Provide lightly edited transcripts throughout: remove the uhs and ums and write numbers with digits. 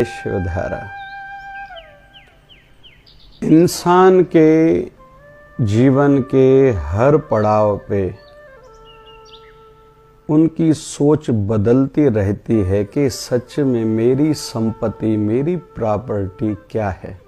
शिवधारा इंसान के जीवन के हर पड़ाव पे उनकी सोच बदलती रहती है कि सच में मेरी संपत्ति, मेरी प्रॉपर्टी क्या है,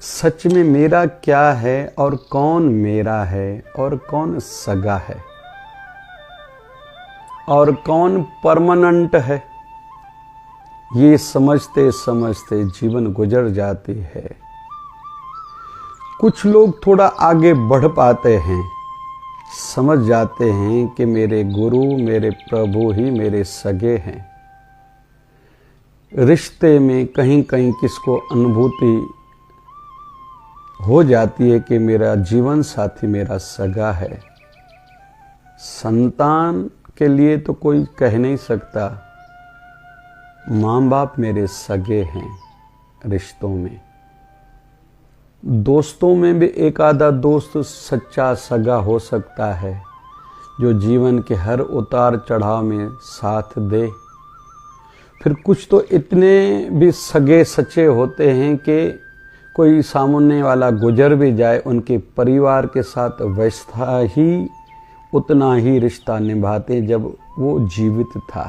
सच में मेरा क्या है और कौन मेरा है और कौन सगा है और कौन परमानेंट है। ये समझते समझते जीवन गुजर जाती है। कुछ लोग थोड़ा आगे बढ़ पाते हैं, समझ जाते हैं कि मेरे गुरु, मेरे प्रभु ही मेरे सगे हैं। रिश्ते में कहीं कहीं किसको अनुभूति हो जाती है कि मेरा जीवन साथी मेरा सगा है। संतान के लिए तो कोई कह नहीं सकता, माँ बाप मेरे सगे हैं। रिश्तों में, दोस्तों में भी एक आधा दोस्त सच्चा सगा हो सकता है जो जीवन के हर उतार चढ़ाव में साथ दे। फिर कुछ तो इतने भी सगे सच्चे होते हैं कि कोई सामने वाला गुजर भी जाए, उनके परिवार के साथ वैसा ही उतना ही रिश्ता निभाते जब वो जीवित था।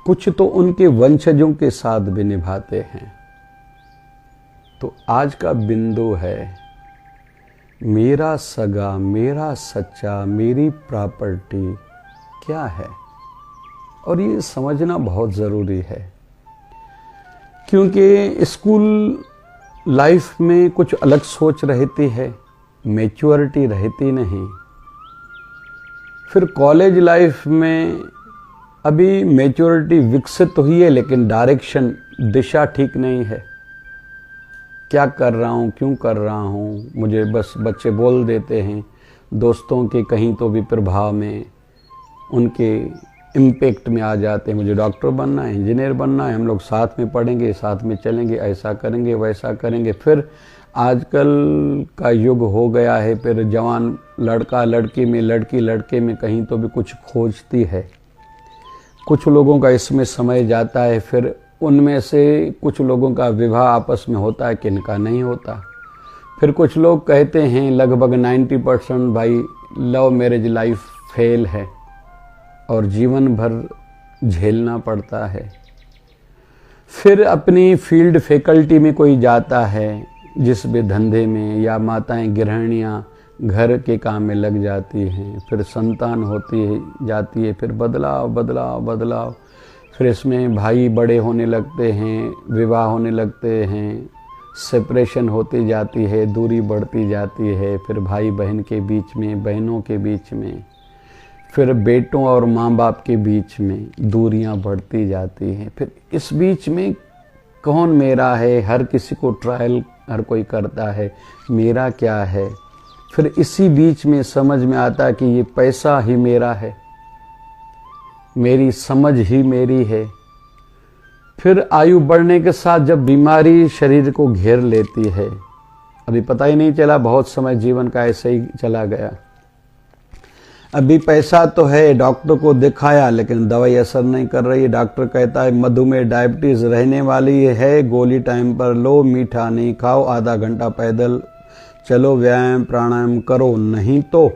कुछ तो उनके वंशजों के साथ भी निभाते हैं। तो आज का बिंदु है मेरा सगा, मेरा सच्चा, मेरी प्रॉपर्टी क्या है। और ये समझना बहुत ज़रूरी है, क्योंकि स्कूल लाइफ में कुछ अलग सोच रहती है, मैच्योरिटी रहती नहीं। फिर कॉलेज लाइफ में अभी मैच्योरिटी विकसित हुई है, लेकिन डायरेक्शन, दिशा ठीक नहीं है। क्या कर रहा हूँ, क्यों कर रहा हूँ, मुझे बस बच्चे बोल देते हैं। दोस्तों के कहीं तो भी प्रभाव में, उनके इम्पैक्ट में आ जाते हैं। मुझे डॉक्टर बनना है, इंजीनियर बनना है, हम लोग साथ में पढ़ेंगे, साथ में चलेंगे, ऐसा करेंगे, वैसा करेंगे। फिर आजकल का युग हो गया है, फिर जवान लड़का लड़की में, लड़की लड़के में कहीं तो भी कुछ खोजती है। कुछ लोगों का इसमें समय जाता है, फिर उनमें से कुछ लोगों का विवाह आपस में होता है, किनका नहीं होता। फिर कुछ लोग कहते हैं, लगभग 90% भाई लव मैरिज लाइफ फेल है और जीवन भर झेलना पड़ता है। फिर अपनी फील्ड फैकल्टी में कोई जाता है, जिस भी धंधे में, या माताएं गृहिणियाँ घर के काम में लग जाती हैं। फिर संतान होती जाती है, फिर बदलाव बदलाव बदलाव। फिर इसमें भाई बड़े होने लगते हैं, विवाह होने लगते हैं, सेपरेशन होती जाती है, दूरी बढ़ती जाती है। फिर भाई बहन के बीच में, बहनों के बीच में, फिर बेटों और माँ बाप के बीच में दूरियां बढ़ती जाती हैं। फिर इस बीच में कौन मेरा है, हर किसी को ट्रायल हर कोई करता है, मेरा क्या है। फिर इसी बीच में समझ में आता है कि ये पैसा ही मेरा है, मेरी समझ ही मेरी है। फिर आयु बढ़ने के साथ जब बीमारी शरीर को घेर लेती है, अभी पता ही नहीं चला, बहुत समय जीवन का ऐसे ही चला गया। अभी पैसा तो है, डॉक्टर को दिखाया, लेकिन दवाई असर नहीं कर रही है। डॉक्टर कहता है मधुमेह, डायबिटीज रहने वाली है, गोली टाइम पर लो, मीठा नहीं खाओ, आधा घंटा पैदल चलो, व्यायाम प्राणायाम करो, नहीं तो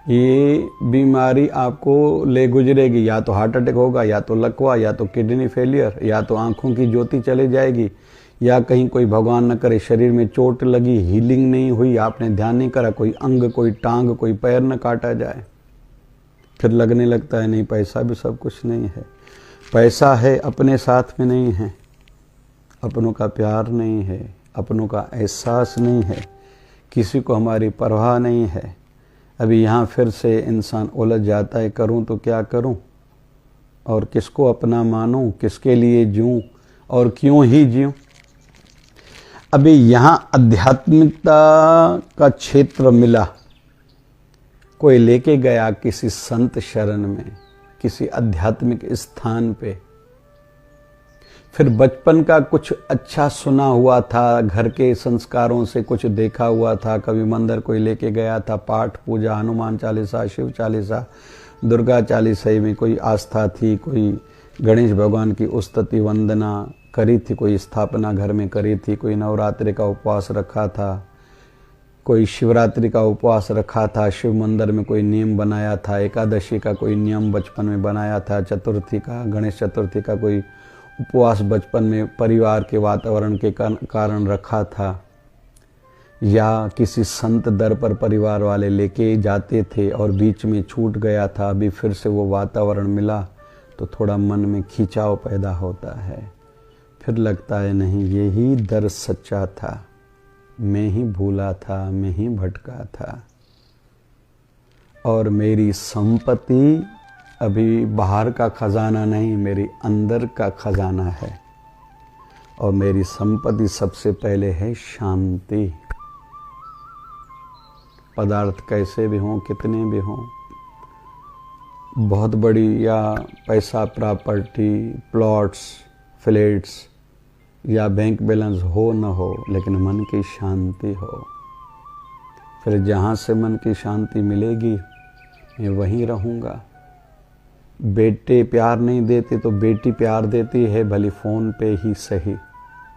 ये बीमारी आपको ले गुजरेगी। या तो हार्ट अटैक होगा, या तो लकवा, या तो किडनी फेलियर, या तो आंखों की ज्योति चली जाएगी, या कहीं कोई भगवान न करे शरीर में चोट लगी, हीलिंग नहीं हुई, आपने ध्यान नहीं करा, कोई अंग, कोई टांग, कोई पैर न काटा जाए। फिर लगने लगता है नहीं, पैसा भी सब कुछ नहीं है। पैसा है, अपने साथ में नहीं है, अपनों का प्यार नहीं है, अपनों का एहसास नहीं है, किसी को हमारी परवाह नहीं है। अभी यहाँ फिर से इंसान उलझ जाता है, करूँ तो क्या करूँ, और किसको अपना मानूं, किसके लिए जीऊँ और क्यों ही जीऊँ। अभी यहाँ आध्यात्मिकता का क्षेत्र मिला, कोई लेके गया किसी संत शरण में, किसी आध्यात्मिक स्थान पे। फिर बचपन का कुछ अच्छा सुना हुआ था, घर के संस्कारों से कुछ देखा हुआ था, कभी मंदिर कोई लेके गया था, पाठ पूजा, हनुमान चालीसा, शिव चालीसा, दुर्गा चालीसा में कोई आस्था थी, कोई गणेश भगवान की स्तुति वंदना करी थी, कोई स्थापना घर में करी थी, कोई नवरात्रि का उपवास रखा था, कोई शिवरात्रि का उपवास रखा था, शिव मंदिर में कोई नियम बनाया था, एकादशी का कोई नियम बचपन में बनाया था, चतुर्थी का, गणेश चतुर्थी का कोई उपवास बचपन में परिवार के वातावरण के कारण रखा था, या किसी संत दर पर परिवार वाले लेके जाते थे और बीच में छूट गया था, अभी फिर से वो वातावरण मिला तो थोड़ा मन में खिंचाव पैदा होता है। फिर लगता है नहीं, यही दर सच्चा था, मैं ही भूला था, मैं ही भटका था। और मेरी संपत्ति अभी बाहर का खजाना नहीं, मेरी अंदर का खजाना है। और मेरी संपत्ति सबसे पहले है शांति। पदार्थ कैसे भी हों, कितने भी हों, बहुत बड़ी या पैसा, प्रॉपर्टी, प्लॉट्स, फ्लैट्स या बैंक बैलेंस हो न हो, लेकिन मन की शांति हो। फिर जहाँ से मन की शांति मिलेगी मैं वहीं रहूँगा। बेटे प्यार नहीं देते तो बेटी प्यार देती है, भले फ़ोन पे ही सही,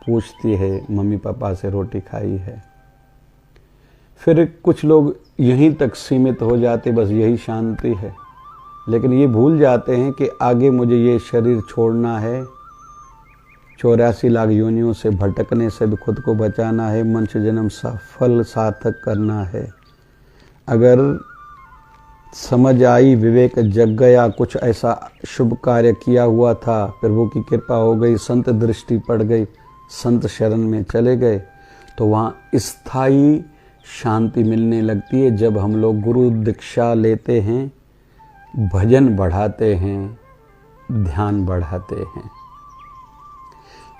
पूछती है मम्मी पापा से रोटी खाई है। फिर कुछ लोग यहीं तक सीमित हो जाते, बस यही शांति है, लेकिन ये भूल जाते हैं कि आगे मुझे ये शरीर छोड़ना है, 84 लाख योनियों से भटकने से भी खुद को बचाना है, मनुष्य जन्म सफल सार्थक करना है। अगर समझ आई, विवेक जग गया, कुछ ऐसा शुभ कार्य किया हुआ था, प्रभु की कृपा हो गई, संत दृष्टि पड़ गई, संत शरण में चले गए, तो वहाँ स्थायी शांति मिलने लगती है। जब हम लोग गुरु दीक्षा लेते हैं, भजन बढ़ाते हैं, ध्यान बढ़ाते हैं,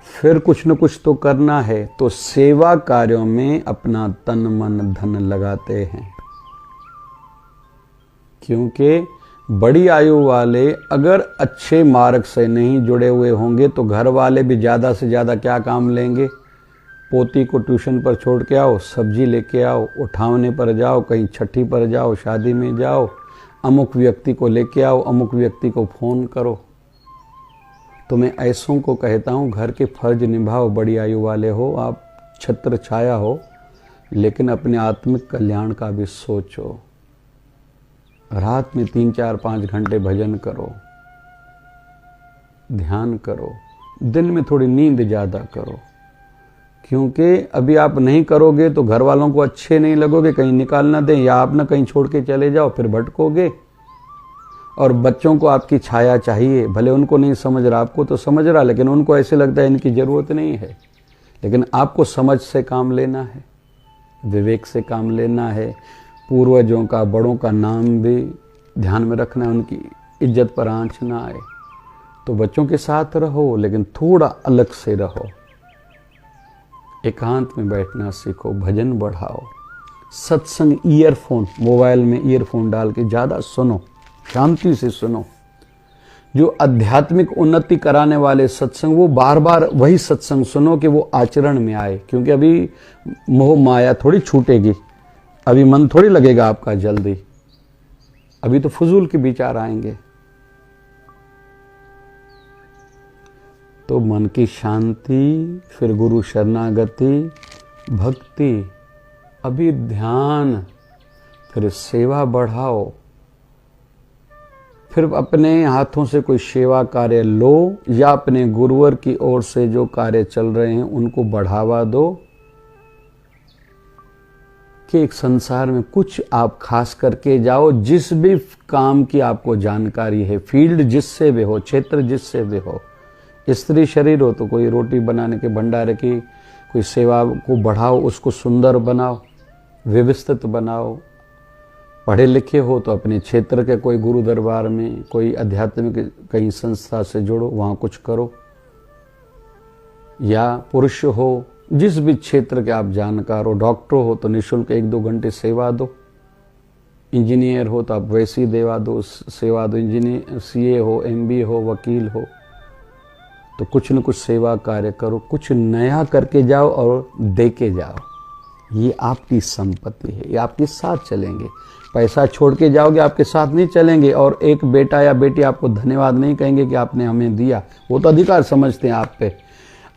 फिर कुछ न कुछ तो करना है, तो सेवा कार्यों में अपना तन मन धन लगाते हैं। क्योंकि बड़ी आयु वाले अगर अच्छे मार्ग से नहीं जुड़े हुए होंगे तो घर वाले भी ज़्यादा से ज़्यादा क्या काम लेंगे? पोती को ट्यूशन पर छोड़ के आओ, सब्जी लेके आओ, उठावने पर जाओ, कहीं छठी पर जाओ, शादी में जाओ, अमुक व्यक्ति को लेके आओ, अमुक व्यक्ति को फ़ोन करो। तो मैं ऐसों को कहता हूँ, घर के फर्ज निभाओ, बड़ी आयु वाले हो आप, छत्र छाया हो, लेकिन अपने आत्मिक कल्याण का भी सोचो। रात में 3, 4, 5 घंटे भजन करो, ध्यान करो, दिन में थोड़ी नींद ज़्यादा करो। क्योंकि अभी आप नहीं करोगे तो घर वालों को अच्छे नहीं लगोगे, कहीं निकाल ना दें, या आप ना कहीं छोड़ के चले जाओ, फिर भटकोगे। और बच्चों को आपकी छाया चाहिए, भले उनको नहीं समझ रहा, आपको तो समझ रहा, लेकिन उनको ऐसे लगता है इनकी ज़रूरत नहीं है। लेकिन आपको समझ से काम लेना है, विवेक से काम लेना है, पूर्वजों का, बड़ों का नाम भी ध्यान में रखना है, उनकी इज्जत पर आँच ना आए। तो बच्चों के साथ रहो, लेकिन थोड़ा अलग से रहो, एकांत में बैठना सीखो, भजन बढ़ाओ, सत्संग, ईयरफोन, मोबाइल में ईयरफोन डाल के ज़्यादा सुनो, शांति से सुनो। जो आध्यात्मिक उन्नति कराने वाले सत्संग, वो बार बार वही सत्संग सुनो कि वो आचरण में आए। क्योंकि अभी मोह माया थोड़ी छूटेगी, अभी मन थोड़ी लगेगा आपका जल्दी, अभी तो फजूल के विचार आएंगे। तो मन की शांति, फिर गुरु शरणागति, भक्ति, अभी ध्यान, फिर सेवा बढ़ाओ, फिर अपने हाथों से कोई सेवा कार्य लो, या अपने गुरुवर की ओर से जो कार्य चल रहे हैं उनको बढ़ावा दो, कि एक संसार में कुछ आप खास करके जाओ। जिस भी काम की आपको जानकारी है, फील्ड जिससे भी हो, क्षेत्र जिससे भी हो, स्त्री शरीर हो तो कोई रोटी बनाने के भंडारे की कोई सेवा को बढ़ाओ, उसको सुंदर बनाओ, व्यवस्थित बनाओ। पढ़े लिखे हो तो अपने क्षेत्र के कोई गुरु दरबार में, कोई आध्यात्मिक कहीं संस्था से जुड़ो, वहाँ कुछ करो। या पुरुष हो, जिस भी क्षेत्र के आप जानकार हो, डॉक्टर हो तो निःशुल्क 1-2 घंटे सेवा दो, इंजीनियर हो तो आप वैसी सेवा दो, इंजीनियर, सीए हो, एमबीए हो, वकील हो, तो कुछ न कुछ सेवा कार्य करो, कुछ नया करके जाओ और दे के जाओ। ये आपकी संपत्ति है, ये आपके साथ चलेंगे। पैसा छोड़ के जाओगे, आपके साथ नहीं चलेंगे। और एक बेटा या बेटी आपको धन्यवाद नहीं कहेंगे कि आपने हमें दिया, वो तो अधिकार समझते हैं आप पे।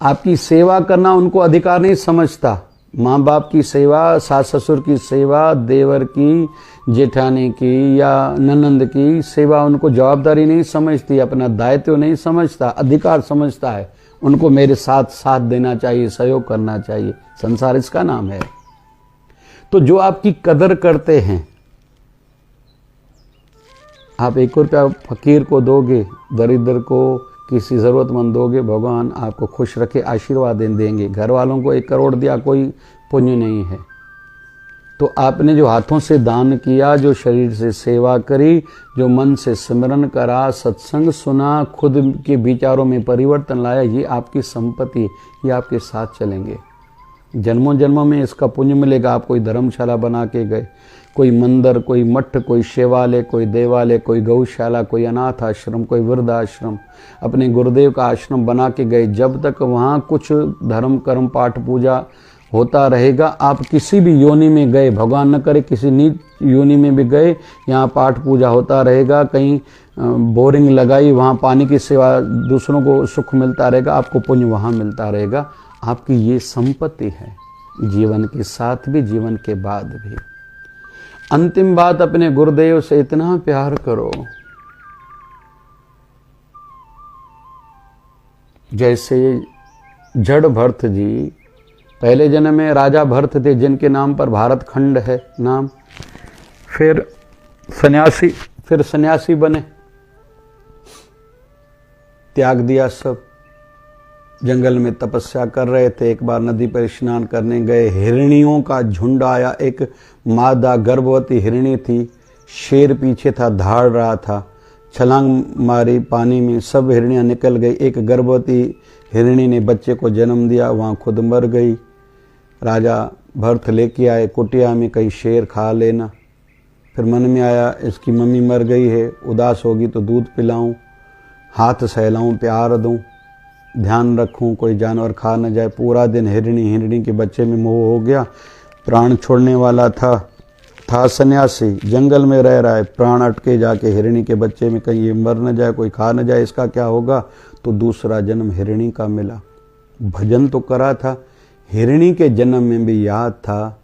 आपकी सेवा करना उनको अधिकार नहीं समझता। माँ बाप की सेवा, सास ससुर की सेवा, देवर की, जेठानी की या ननंद की सेवा उनको जवाबदारी नहीं समझती, अपना दायित्व नहीं समझता, अधिकार समझता है। उनको मेरे साथ साथ देना चाहिए, सहयोग करना चाहिए। संसार इसका नाम है। तो जो आपकी कदर करते हैं, आप 1 रुपया फकीर को दोगे, दरिद्र को, किसी ज़रूरतमंद दोगे, भगवान आपको खुश रखे, आशीर्वाद देंगे। घर वालों को 1 करोड़ दिया, कोई पुण्य नहीं है। तो आपने जो हाथों से दान किया, जो शरीर से सेवा करी, जो मन से सिमरन करा, सत्संग सुना, खुद के विचारों में परिवर्तन लाया, ये आपकी संपत्ति, ये आपके साथ चलेंगे। जन्मों जन्मों में इसका पुण्य मिलेगा। आप कोई धर्मशाला बना के गए, कोई मंदिर, कोई मठ, कोई शिवालय, कोई देवालय, कोई गौशाला, कोई अनाथ आश्रम, कोई वृद्धाश्रम, अपने गुरुदेव का आश्रम बना के गए, जब तक वहाँ कुछ धर्म कर्म पाठ पूजा होता रहेगा, आप किसी भी योनि में गए, भगवान न करे किसी नीच योनि में भी गए, यहाँ पाठ पूजा होता रहेगा। कहीं बोरिंग लगाई, वहाँ पानी की सेवा, दूसरों को सुख मिलता रहेगा, आपको पुण्य वहाँ मिलता रहेगा। आपकी ये संपत्ति है, जीवन के साथ भी, जीवन के बाद भी। अंतिम बात, अपने गुरुदेव से इतना प्यार करो जैसे जड़ भरत जी, पहले जन्म में राजा भरत थे, जिनके नाम पर भारत खंड है नाम। फिर सन्यासी बने, त्याग दिया सब, जंगल में तपस्या कर रहे थे। एक बार नदी पर स्नान करने गए, हिरणियों का झुंड आया। एक मादा गर्भवती हिरणी थी, शेर पीछे था, धाड़ रहा था, छलांग मारी पानी में, सब हिरणियां निकल गई। एक गर्भवती हिरणी ने बच्चे को जन्म दिया, वहाँ खुद मर गई। राजा भरत लेके आए कुटिया में, कहीं शेर खा लेना। फिर मन में आया, इसकी मम्मी मर गई है, उदास होगी तो दूध पिलाऊं, हाथ सहलाऊं, प्यार दूं, ध्यान रखूं, कोई जानवर खा न जाए। पूरा दिन हिरणी के बच्चे में मोह हो गया। प्राण छोड़ने वाला था सन्यासी, जंगल में रह रहा है, प्राण अटके जाके हिरणी के बच्चे में, कहीं ये मर न जाए, कोई खा न जाए, इसका क्या होगा। तो दूसरा जन्म हिरणी का मिला। भजन तो करा था, हिरणी के जन्म में भी याद था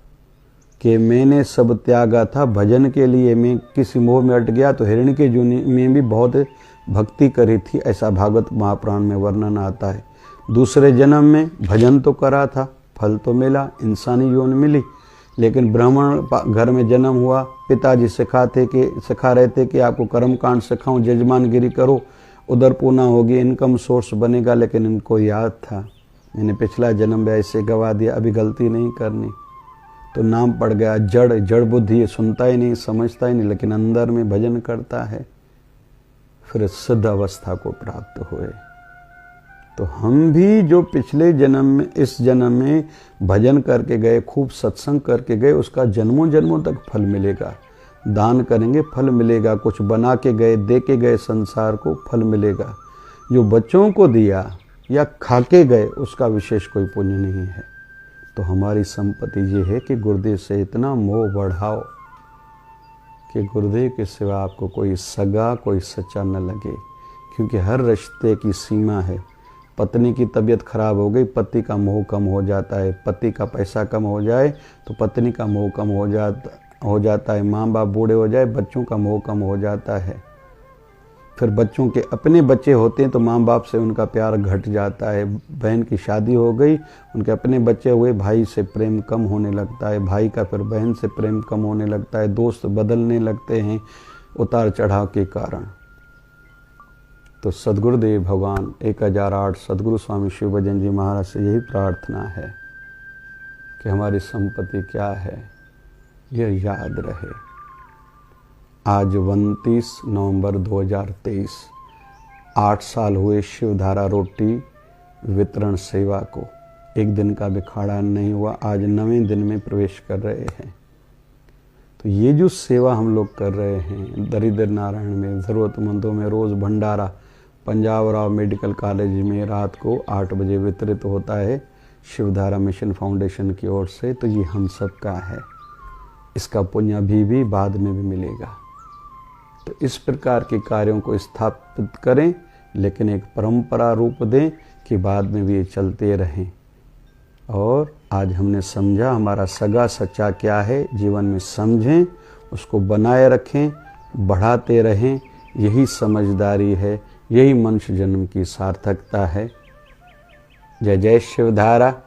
कि मैंने सब त्यागा था भजन के लिए, मैं किसी मोह में अट गया। तो हिरणी के जूनी में भी बहुत भक्ति करी थी, ऐसा भागवत महापुराण में वर्णन आता है। दूसरे जन्म में भजन तो करा था, फल तो मिला, इंसानी जीवन मिली। लेकिन ब्राह्मण घर में जन्म हुआ, पिताजी सिखा रहे थे कि आपको कर्मकांड सिखाऊं, जजमानगिरी करो, उधर पूना होगी, इनकम सोर्स बनेगा। लेकिन इनको याद था मैंने पिछला जन्म भी ऐसे गवा दिया, अभी गलती नहीं करनी। तो नाम पड़ गया जड़ बुद्धि, सुनता ही नहीं, समझता ही नहीं, लेकिन अंदर में भजन करता है। फिर सिद्ध अवस्था को प्राप्त हुए। तो हम भी जो पिछले जन्म में, इस जन्म में भजन करके गए, खूब सत्संग करके गए, उसका जन्मों जन्मों तक फल मिलेगा। दान करेंगे फल मिलेगा, कुछ बना के गए, दे के गए संसार को, फल मिलेगा। जो बच्चों को दिया या खा के गए, उसका विशेष कोई पुण्य नहीं है। तो हमारी संपत्ति ये है कि गुरुदेव से इतना मोह बढ़ाओ कि गुरुदेव के सिवा आपको कोई सगा, कोई सच्चा न लगे। क्योंकि हर रिश्ते की सीमा है। पत्नी की तबीयत खराब हो गई, पति का मोह कम हो जाता है। पति का पैसा कम हो जाए तो पत्नी का मोह कम हो जाता है। माँ बाप बूढ़े हो जाए, बच्चों का मोह कम हो जाता है। फिर बच्चों के अपने बच्चे होते हैं तो माँ बाप से उनका प्यार घट जाता है। बहन की शादी हो गई, उनके अपने बच्चे हुए, भाई से प्रेम कम होने लगता है। भाई का फिर बहन से प्रेम कम होने लगता है। दोस्त बदलने लगते हैं उतार चढ़ाव के कारण। तो सद्गुरुदेव भगवान 1008 सद्गुरु स्वामी शिव भजन जी महाराज से यही प्रार्थना है कि हमारी संपत्ति क्या है यह याद रहे। आज 29 नवंबर 2023, 8 साल हुए शिवधारा रोटी वितरण सेवा को। एक दिन का भी खाड़ा नहीं हुआ, आज 9वें दिन में प्रवेश कर रहे हैं। तो ये जो सेवा हम लोग कर रहे हैं, दरिद्र नारायण में, ज़रूरतमंदों में, रोज़ भंडारा पंजाब राव मेडिकल कॉलेज में रात को 8 बजे वितरित होता है। शिवधारा मिशन फाउंडेशन की ओर से, तो ये हम सब का है। इसका पुण्य भी बाद में भी मिलेगा। तो इस प्रकार के कार्यों को स्थापित करें, लेकिन एक परंपरा रूप दें कि बाद में भी ये चलते रहें। और आज हमने समझा हमारा सगा सच्चा क्या है, जीवन में समझें, उसको बनाए रखें, बढ़ाते रहें। यही समझदारी है, यही मनुष्य जन्म की सार्थकता है। जय जय शिवधारा।